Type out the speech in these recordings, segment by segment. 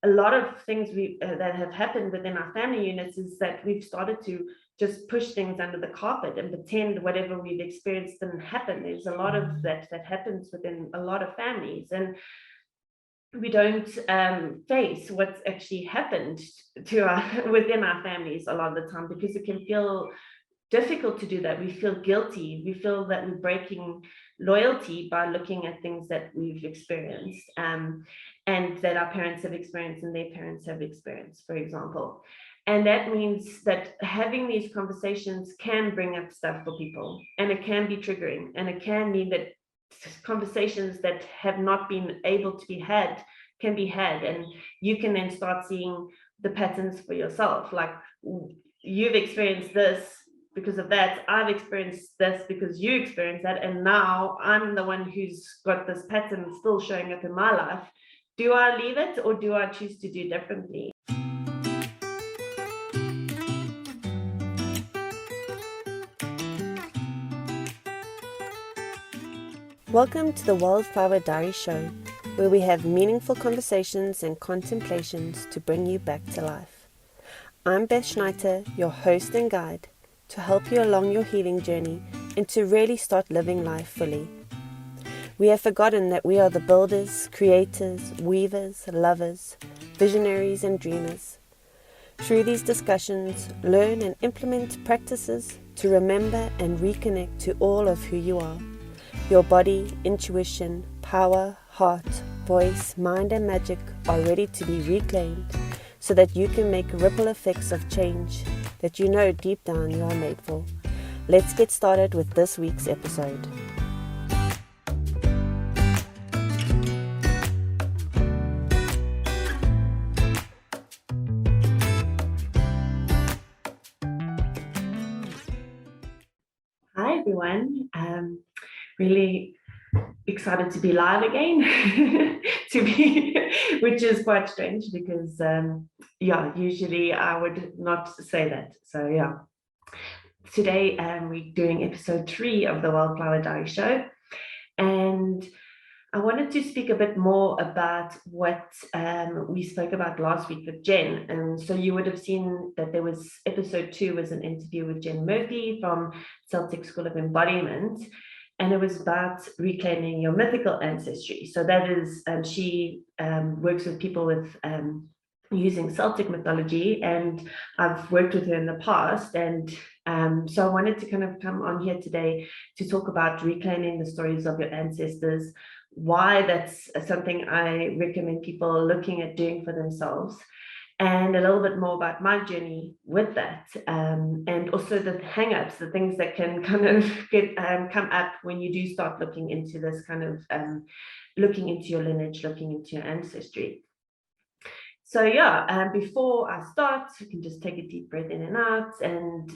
a lot of things that have happened within our family units is that we've started to just push things under the carpet and pretend whatever we've experienced didn't happen. There's a lot of that happens within a lot of families, and we don't face what's actually happened to within our families a lot of the time, because it can feel difficult to do that. We feel guilty. We feel that we're breaking loyalty by looking at things that we've experienced, and that our parents have experienced and their parents have experienced, for example. And that means that having these conversations can bring up stuff for people, and it can be triggering, and it can mean that conversations that have not been able to be had can be had, and you can then start seeing the patterns for yourself. Like, you've experienced this because of that, I've experienced this because you experienced that, and now I'm the one who's got this pattern still showing up in my life. Do I leave it, or do I choose to do differently? Welcome to the Wildflower Diaries Show, where we have meaningful conversations and contemplations to bring you back to life. I'm Beth, your host and guide, to help you along your healing journey and to really start living life fully. We have forgotten that we are the builders, creators, weavers, lovers, visionaries and dreamers. Through these discussions, learn and implement practices to remember and reconnect to all of who you are. Your body, intuition, power, heart, voice, mind and magic are ready to be reclaimed so that you can make ripple effects of change that you know deep down you are made for. Let's get started with this week's episode. Hi everyone. Really excited to be live again, which is quite strange because usually I would not say that. So yeah, today we're doing episode 3 of the Wildflower Diaries Show, and I wanted to speak a bit more about what we spoke about last week with Jen. And so you would have seen that there was episode 2 was an interview with Jen Murphy from Celtic School of Embodiment. And it was about reclaiming your mythical ancestry. So that is, she works with people with using Celtic mythology, and I've worked with her in the past. And so I wanted to kind of come on here today to talk about reclaiming the stories of your ancestors, why that's something I recommend people looking at doing for themselves, and a little bit more about my journey with that, and also the hang-ups, the things that can kind of come up when you do start looking into this kind of looking into your lineage, looking into your ancestry. So before I start, you can just take a deep breath in and out. And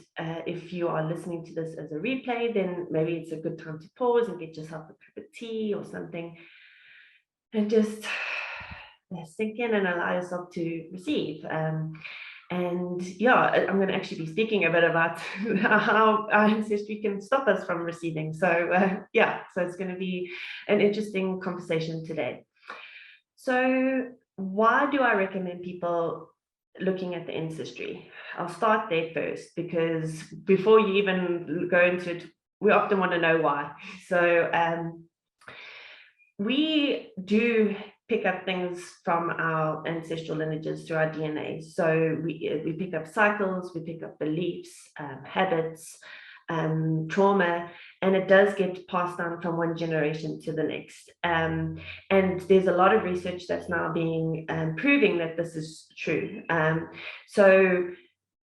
if you are listening to this as a replay, then maybe it's a good time to pause and get yourself a cup of tea or something, and just sink in and allow yourself to receive. I'm going to actually be speaking a bit about how our ancestry can stop us from receiving. So it's going to be an interesting conversation today. So why do I recommend people looking at the ancestry? I'll start there first, because before you even go into it, we often want to know why. So we do pick up things from our ancestral lineages through our DNA. So we pick up cycles, we pick up beliefs, habits, trauma, and it does get passed down from one generation to the next. And there's a lot of research that's now being proving that this is true. So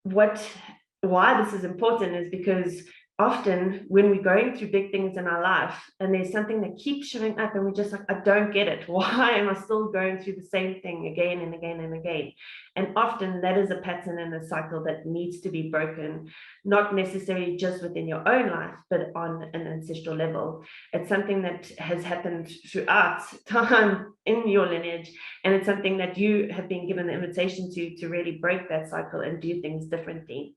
why this is important is because often when we're going through big things in our life and there's something that keeps showing up and we're just like, I don't get it. Why am I still going through the same thing again and again and again? And often that is a pattern and a cycle that needs to be broken, not necessarily just within your own life, but on an ancestral level. It's something that has happened throughout time in your lineage, and it's something that you have been given the invitation to really break that cycle and do things differently.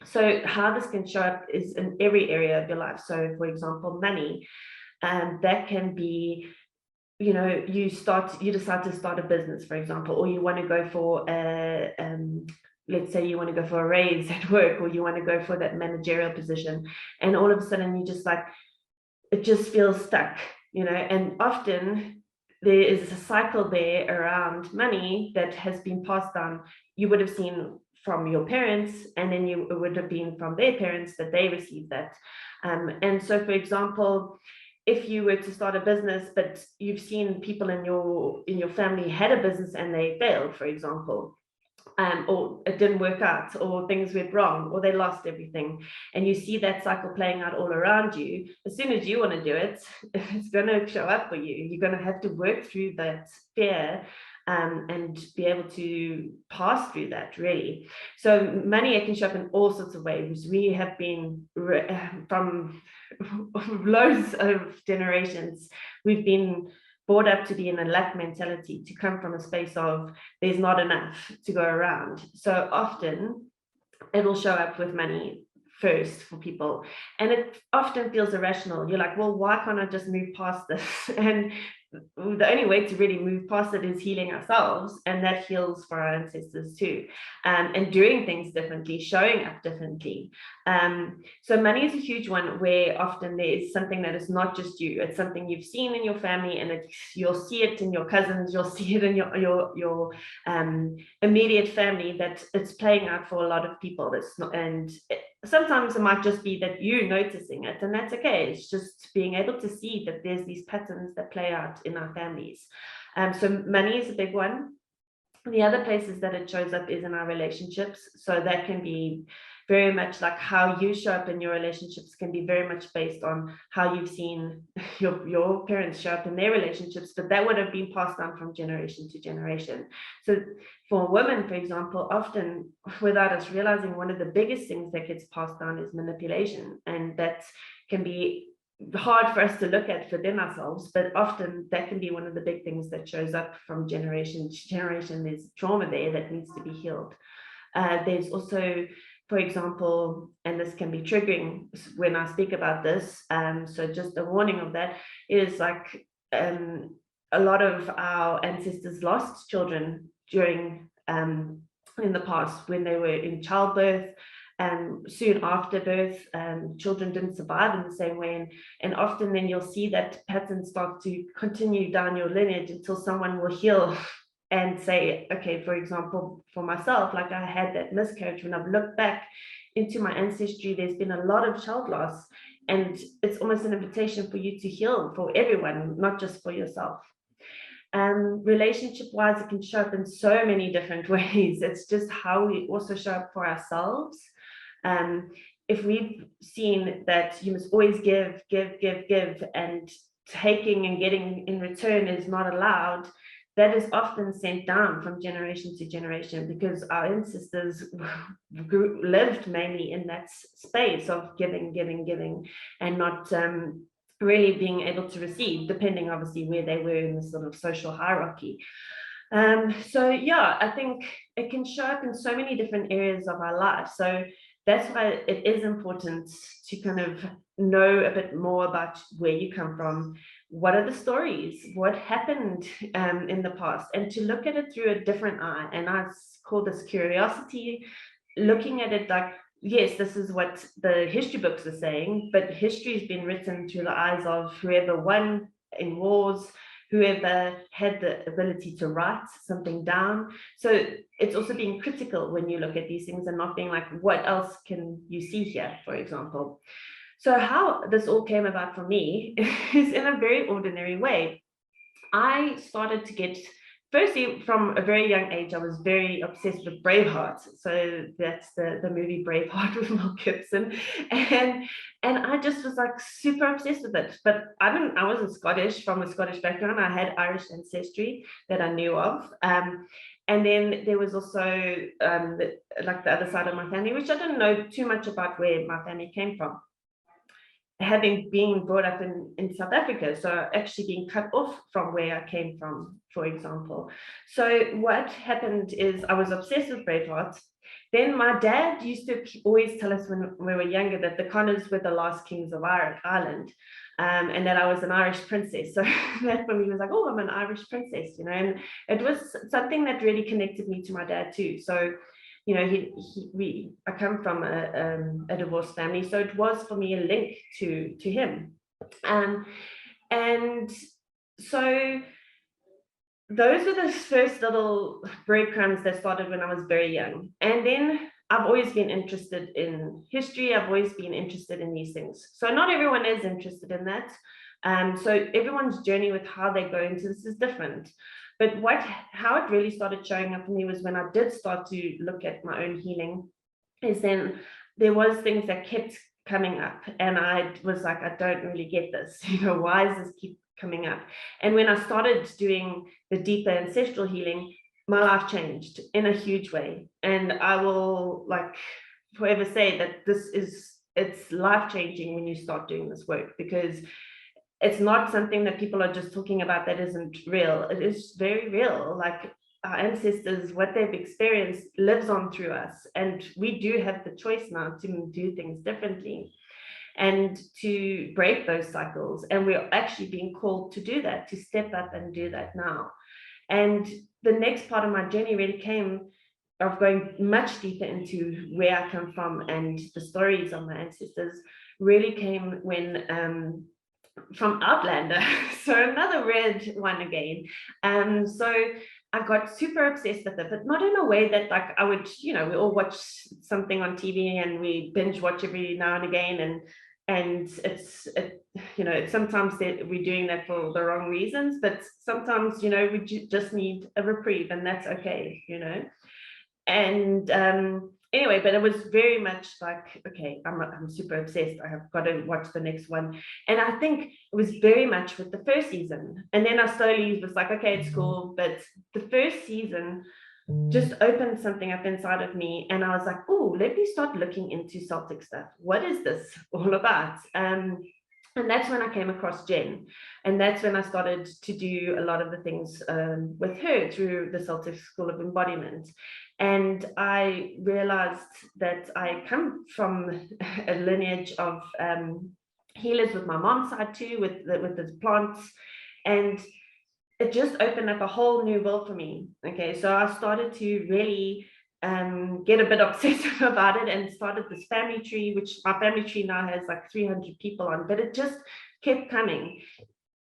So how this can show up is in every area of your life. So for example, money, that can be you know, you decide to start a business, for example, or you want to go for a let's say you want to go for a raise at work, or you want to go for that managerial position, and all of a sudden you just like, it just feels stuck, you know. And often there is a cycle there around money that has been passed down. You would have seen from your parents, and then you would have been from their parents that they received that. And so, for example, if you were to start a business, but you've seen people in your family had a business and they failed, for example, or it didn't work out, or things went wrong, or they lost everything, and you see that cycle playing out all around you, as soon as you want to do it, it's going to show up for you. You're going to have to work through that fear, and be able to pass through that, really. So money, it can show up in all sorts of ways. We have been from loads of generations, we've been brought up to be in a lack mentality, to come from a space of there's not enough to go around. So often it will show up with money first for people, and it often feels irrational. You're like, well, why can't I just move past this? And the only way to really move past it is healing ourselves, and that heals for our ancestors too, and doing things differently, showing up differently. So money is a huge one, where often there is something that is not just you, it's something you've seen in your family, and you'll see it in your cousins, you'll see it in your immediate family, that it's playing out for a lot of people. It's not, and sometimes it might just be that you're noticing it, and that's okay. It's just being able to see that there's these patterns that play out in our families. So money is a big one. The other places that it shows up is in our relationships. So that can be very much like how you show up in your relationships, can be very much based on how you've seen your parents show up in their relationships, but that would have been passed down from generation to generation. So for women, for example, often without us realizing, one of the biggest things that gets passed down is manipulation, and that can be hard for us to look at within ourselves, but often that can be one of the big things that shows up from generation to generation. There's trauma there that needs to be healed. There's also, for example, and this can be triggering when I speak about this, so just a warning of that, is like a lot of our ancestors lost children during in the past, when they were in childbirth. Soon after birth, children didn't survive in the same way, and often then you'll see that pattern start to continue down your lineage until someone will heal and say, okay, for example, for myself, like I had that miscarriage. When I've looked back into my ancestry, there's been a lot of child loss, and it's almost an invitation for you to heal for everyone, not just for yourself. Relationship wise, it can show up in so many different ways. It's just how we also show up for ourselves. If we've seen that you must always give, and taking and getting in return is not allowed, that is often sent down from generation to generation, because our ancestors lived mainly in that space of giving, and not really being able to receive, depending obviously where they were in the sort of social hierarchy. So yeah, I think it can show up in so many different areas of our life. So that's why it is important to kind of know a bit more about where you come from, what are the stories, what happened in the past, and to look at it through a different eye. And I call this curiosity, looking at it like, yes, this is what the history books are saying, but history has been written through the eyes of whoever won in wars, whoever had the ability to write something down. So it's also being critical when you look at these things, and not being like, what else can you see here, for example. So how this all came about for me is in a very ordinary way. I started to get, firstly, from a very young age, I was very obsessed with Braveheart. So that's the movie Braveheart with Mel Gibson. And I just was like super obsessed with it. But I wasn't Scottish, from a Scottish background. I had Irish ancestry that I knew of. And then there was also like the other side of my family, which I didn't know too much about, where my family came from. having been brought up in South Africa, so actually being cut off from where I came from, for example. So what happened is I was obsessed with Braveheart. Then my dad used to always tell us when we were younger that the Connors were the last kings of Ireland, and that I was an Irish princess. So that for me was like, oh, I'm an Irish princess, you know, and it was something that really connected me to my dad too. So you know, I come from a divorced family, so it was for me a link to him, and so those were the first little breadcrumbs that started when I was very young. And then I've always been interested in history. I've always been interested in these things. So not everyone is interested in that. So everyone's journey with how they go into this is different. But how it really started showing up for me was when I did start to look at my own healing, is then there was things that kept coming up, and I was like, I don't really get this. You know, why does this keep coming up? And when I started doing the deeper ancestral healing, my life changed in a huge way. And I will like forever say that it's life-changing when you start doing this work, because it's not something that people are just talking about that isn't real. It is very real. Like our ancestors, what they've experienced lives on through us. And we do have the choice now to do things differently and to break those cycles. And we're actually being called to do that, to step up and do that now. And the next part of my journey really came of going much deeper into where I come from, and the stories of my ancestors really came when from Outlander. So another red one again. So I got super obsessed with it, but not in a way that like I would, you know, we all watch something on TV and we binge watch every now and again, and it's you know, sometimes we're doing that for the wrong reasons, but sometimes, you know, we just need a reprieve, and that's okay, you know. And anyway, but it was very much like, okay, I'm super obsessed, I have got to watch the next one. And I think it was very much with the first season, and then I slowly was like, okay, it's cool. But the first season just opened something up inside of me, and I was like, oh, let me start looking into Celtic stuff. What is this all about? And that's when I came across Jen. And that's when I started to do a lot of the things with her through the Celtic School of Embodiment. And I realized that I come from a lineage of healers with my mom's side too, with the plants. And it just opened up a whole new world for me. Okay, so I started to really get a bit obsessive about it, and started this family tree, which my family tree now has like 300 people on, but it just kept coming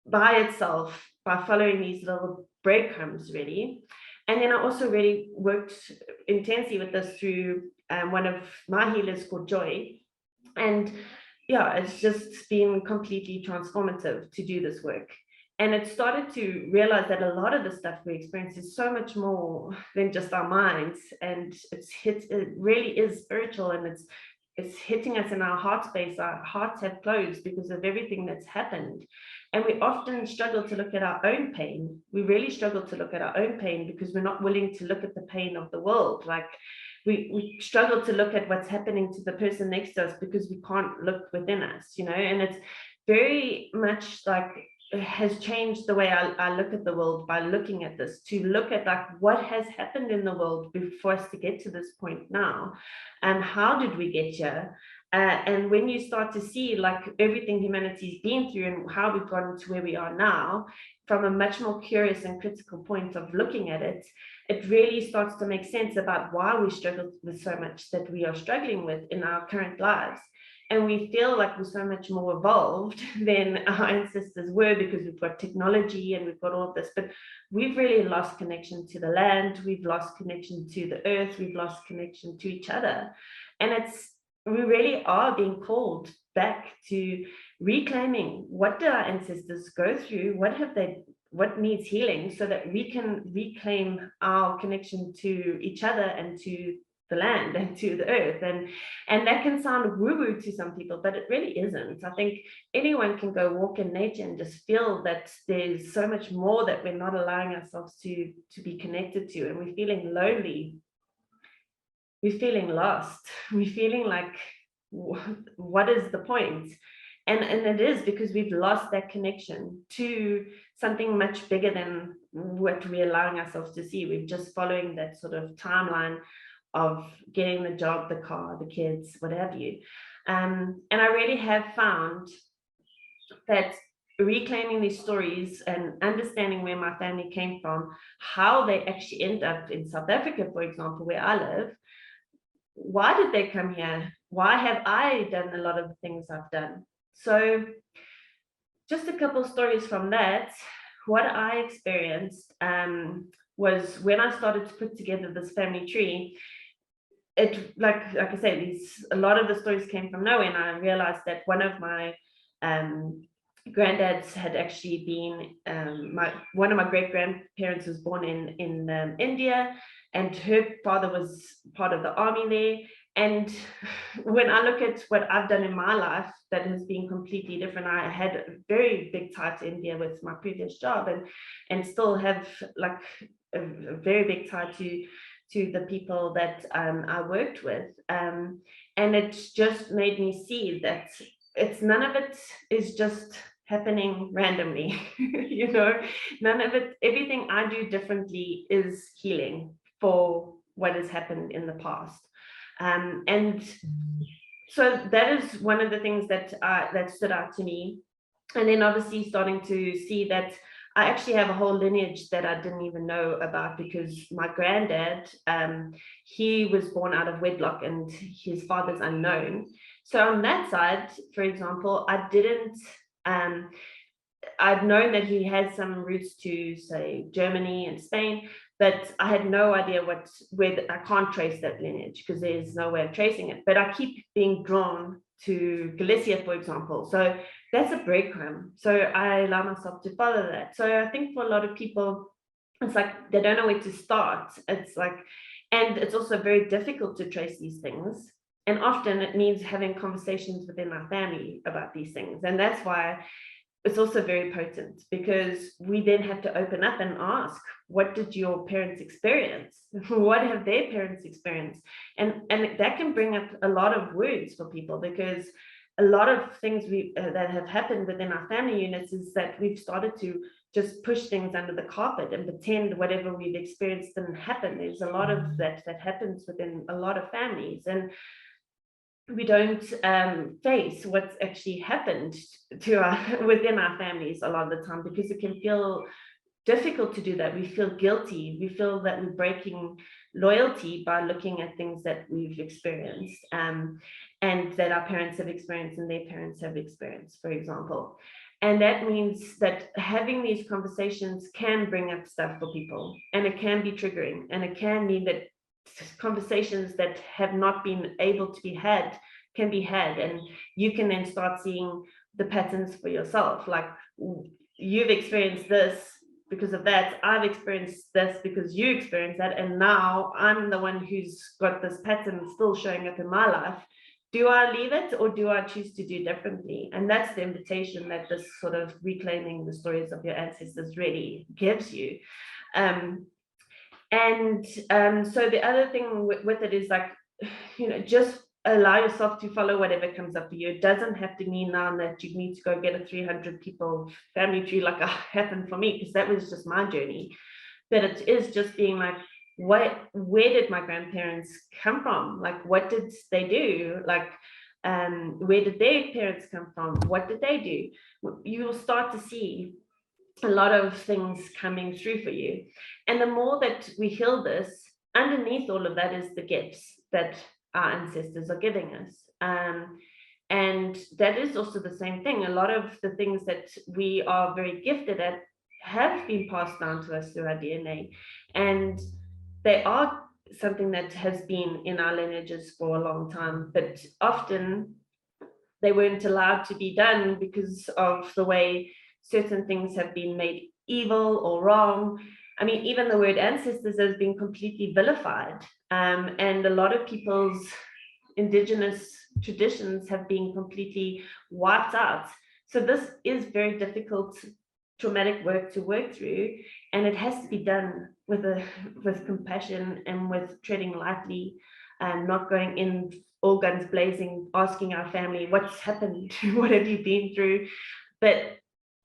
by itself by following these little breadcrumbs really. And then I also really worked intensely with this through one of my healers called Joy. And yeah, it's just been completely transformative to do this work. And it started to realize that a lot of the stuff we experience is so much more than just our minds. And it really is spiritual, and it's hitting us in our heart space. Our hearts have closed because of everything that's happened. And we often struggle to look at our own pain. We really struggle to look at our own pain because we're not willing to look at the pain of the world. Like we struggle to look at what's happening to the person next to us because we can't look within us, you know. And it's very much like, it has changed the way I look at the world by looking at this, to look at like what has happened in the world for us to get to this point now, and how did we get here. And when you start to see like everything humanity's been through and how we've gotten to where we are now, from a much more curious and critical point of looking at it, it really starts to make sense about why we struggle with so much that we are struggling with in our current lives. And we feel like we're so much more evolved than our ancestors were because we've got technology and we've got all of this, but we've really lost connection to the land, we've lost connection to the earth, we've lost connection to each other. And we really are being called back to reclaiming what did our ancestors go through, what needs healing, so that we can reclaim our connection to each other and to the land and to the earth. And that can sound woo-woo to some people, but it really isn't. I think anyone can go walk in nature and just feel that there's so much more that we're not allowing ourselves to be connected to. And we're feeling lonely, we're feeling lost, we're feeling like, what is the point? And it is because we've lost that connection to something much bigger than what we're allowing ourselves to see. We're just following that sort of timeline of getting the job, the car, the kids, what have you. And I really have found that reclaiming these stories and understanding where my family came from, how they actually end up in South Africa, for example, where I live. Why did they come here? Why have I done a lot of the things I've done? So just a couple of stories from that. What I experienced was when I started to put together this family tree. It like I said, a lot of the stories came from nowhere, and I realized that one of my granddads had actually been one of my great grandparents was born in India, and her father was part of the army there. And when I look at what I've done in my life, that has been completely different. I had a very big tie to India with my previous job, and still have like a very big tie to the people that I worked with. And it just made me see that it's none of it is just happening randomly. None of it, everything I do differently is healing for what has happened in the past. And so that is one of the things that stood out to me. And then obviously starting to see that I actually have a whole lineage that I didn't even know about, because my granddad, he was born out of wedlock and his father's unknown. So on that side, for example, I'd known that he had some roots to, say, Germany and Spain, but I had no idea where I can't trace that lineage because there's no way of tracing it. But I keep being drawn to Galicia, for example. So that's a breadcrumb. So I allow myself to follow that. So I think for a lot of people, it's like they don't know where to start. It's like, and it's also very difficult to trace these things. And often it means having conversations within our family about these things. And that's why it's also very potent, because we then have to open up and ask, what did your parents experience? What have their parents experienced? And that can bring up a lot of words for people, because a lot of things that have happened within our family units is that we've started to just push things under the carpet and pretend whatever we've experienced didn't happen. There's a lot of that happens within a lot of families, and we don't face what's actually happened within our families a lot of the time, because it can feel difficult to do that. We feel guilty. We feel that we're breaking loyalty by looking at things that we've experienced, and that our parents have experienced and their parents have experienced, for example. And that means that having these conversations can bring up stuff for people, and it can be triggering, and it can mean that conversations that have not been able to be had can be had, and you can then start seeing the patterns for yourself. Like, you've experienced this because of that, I've experienced this because you experienced that, and now I'm the one who's got this pattern still showing up in my life. Do I leave it, or do I choose to do differently? And that's the invitation that this sort of reclaiming the stories of your ancestors really gives you. So the other thing with it is, like, just allow yourself to follow whatever comes up for you. It doesn't have to mean now that you need to go get a 300 people family tree like happened for me, because that was just my journey. But it is just being like, where did my grandparents come from? Like, what did they do? Like, where did their parents come from? What did they do? You will start to see a lot of things coming through for you. And the more that we heal this, underneath all of that is the gifts that our ancestors are giving us. And that is also the same thing. A lot of the things that we are very gifted at have been passed down to us through our DNA. And they are something that has been in our lineages for a long time, but often they weren't allowed to be done because of the way certain things have been made evil or wrong. I mean, even the word ancestors has been completely vilified, and a lot of people's indigenous traditions have been completely wiped out. So this is very difficult, traumatic work to work through, and it has to be done with compassion and with treading lightly. not going in all guns blazing, asking our family, what's happened? What have you been through? But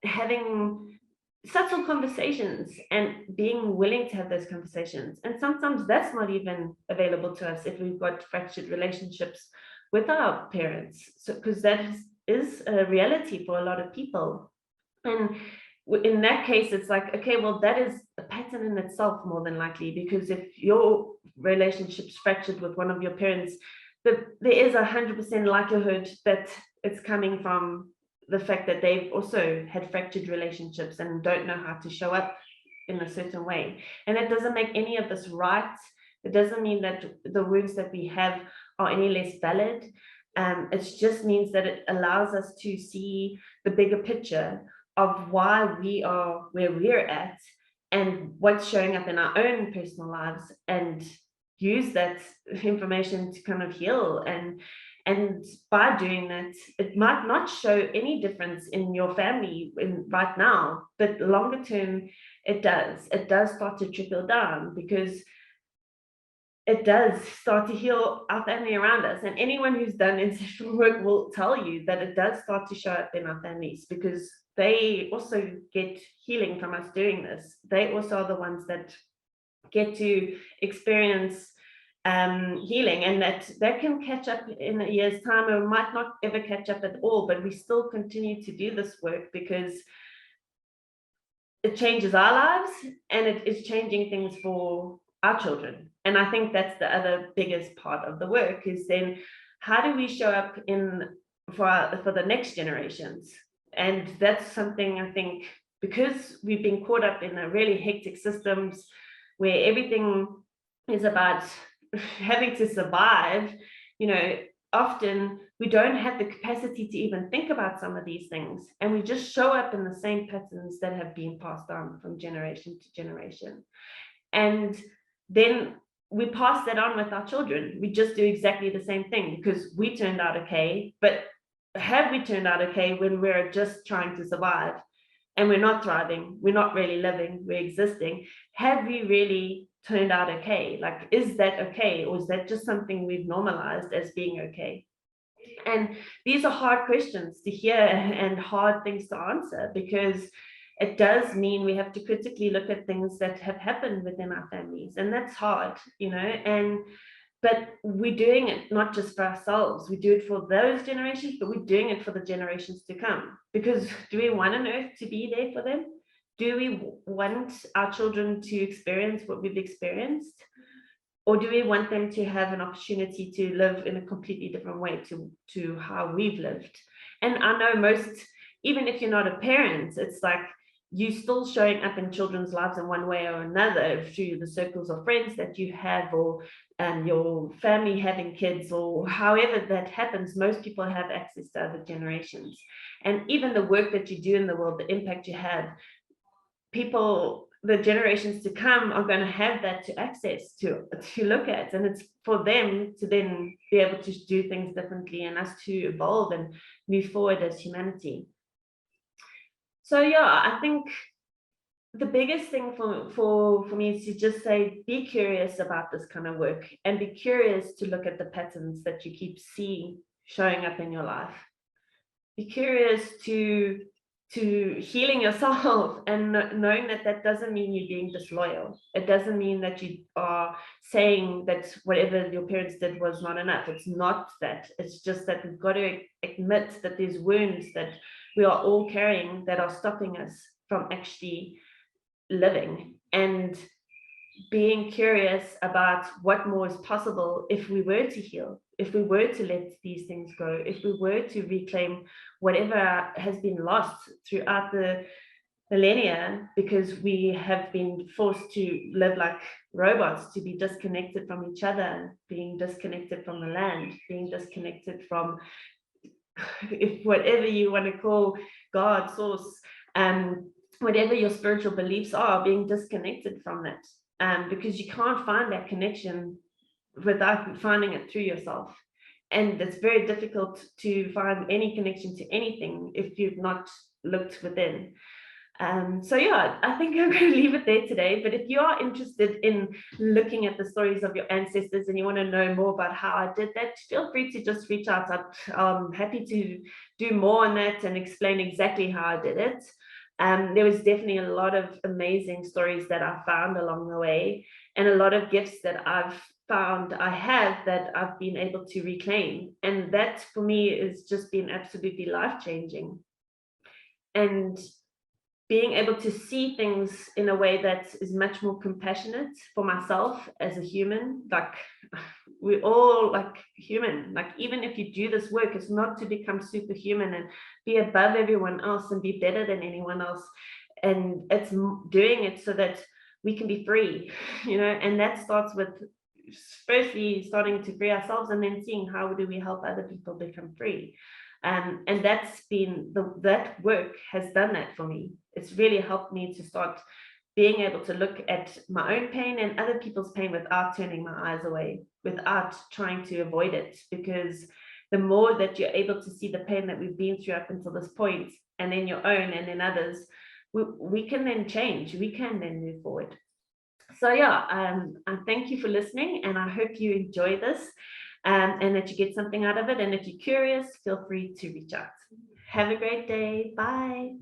having subtle conversations and being willing to have those conversations. And sometimes that's not even available to us if we've got fractured relationships with our parents. So, because that is a reality for a lot of people. And in that case, it's like, okay, well, that is a pattern in itself, more than likely, because if your relationship's fractured with one of your parents, there is 100% likelihood that it's coming from the fact that they've also had fractured relationships and don't know how to show up in a certain way. And it doesn't make any of this right. It doesn't mean that the wounds that we have are any less valid. It just means that it allows us to see the bigger picture of why we are where we're at and what's showing up in our own personal lives, and use that information to kind of heal. And by doing that, it might not show any difference in your family right now, but longer term, it does start to trickle down, because it does start to heal our family around us. And anyone who's done ancestral work will tell you that it does start to show up in our families, because they also get healing from us doing this. They also are the ones that get to experience healing, and that can catch up in a year's time, or might not ever catch up at all, but we still continue to do this work because it changes our lives, and it is changing things for our children. And I think that's the other biggest part of the work, is then how do we show up for the next generations? And that's something, I think, because we've been caught up in a really hectic systems where everything is about having to survive, often we don't have the capacity to even think about some of these things, and we just show up in the same patterns that have been passed on from generation to generation. And then we pass that on with our children. We just do exactly the same thing because we turned out okay. But have we turned out okay when we're just trying to survive and we're not thriving, we're not really living, we're existing? Have we really turned out okay? Like, is that okay? Or is that just something we've normalized as being okay? And these are hard questions to hear and hard things to answer, because it does mean we have to critically look at things that have happened within our families. And that's hard, but we're doing it not just for ourselves. We do it for those generations, but we're doing it for the generations to come. Because do we want an earth to be there for them? Do we want our children to experience what we've experienced? Or do we want them to have an opportunity to live in a completely different way to how we've lived? And I know even if you're not a parent, it's like you still showing up in children's lives in one way or another through the circles of friends that you have, or your family having kids, or however that happens. Most people have access to other generations. And even the work that you do in the world, the impact you have, the generations to come are going to have that to access to look at, and it's for them to then be able to do things differently, and us to evolve and move forward as humanity. So I think the biggest thing for me is to just say, be curious about this kind of work, and be curious to look at the patterns that you keep seeing showing up in your life. Be curious to healing yourself, and knowing that doesn't mean you're being disloyal. It doesn't mean that you are saying that whatever your parents did was not enough. It's not that. It's just that we've got to admit that there's wounds that we are all carrying that are stopping us from actually living, and being curious about what more is possible if we were to heal, if we were to let these things go, if we were to reclaim whatever has been lost throughout the millennia, because we have been forced to live like robots, to be disconnected from each other, being disconnected from the land, being disconnected from if whatever you want to call God, source, whatever your spiritual beliefs are, being disconnected from that. Because you can't find that connection without finding it through yourself. And it's very difficult to find any connection to anything if you've not looked within. So yeah, I think I'm going to leave it there today. But if you are interested in looking at the stories of your ancestors and you want to know more about how I did that, feel free to just reach out. I'm happy to do more on that and explain exactly how I did it. There was definitely a lot of amazing stories that I found along the way, and a lot of gifts that I've found I have that I've been able to reclaim. And that for me has just been absolutely life-changing. And being able to see things in a way that is much more compassionate for myself as a human. Like, we're all like human. Like, even if you do this work, it's not to become superhuman and be above everyone else and be better than anyone else. And it's doing it so that we can be free, and that starts with firstly starting to free ourselves, and then seeing how do we help other people become free. And that's been that work has done that for me. It's really helped me to start being able to look at my own pain and other people's pain without turning my eyes away, without trying to avoid it. Because the more that you're able to see the pain that we've been through up until this point, and then your own and then others, we can then change, we can then move forward. So yeah, I thank you for listening, and I hope you enjoy this, and that you get something out of it. And if you're curious, feel free to reach out. Have a great day. Bye.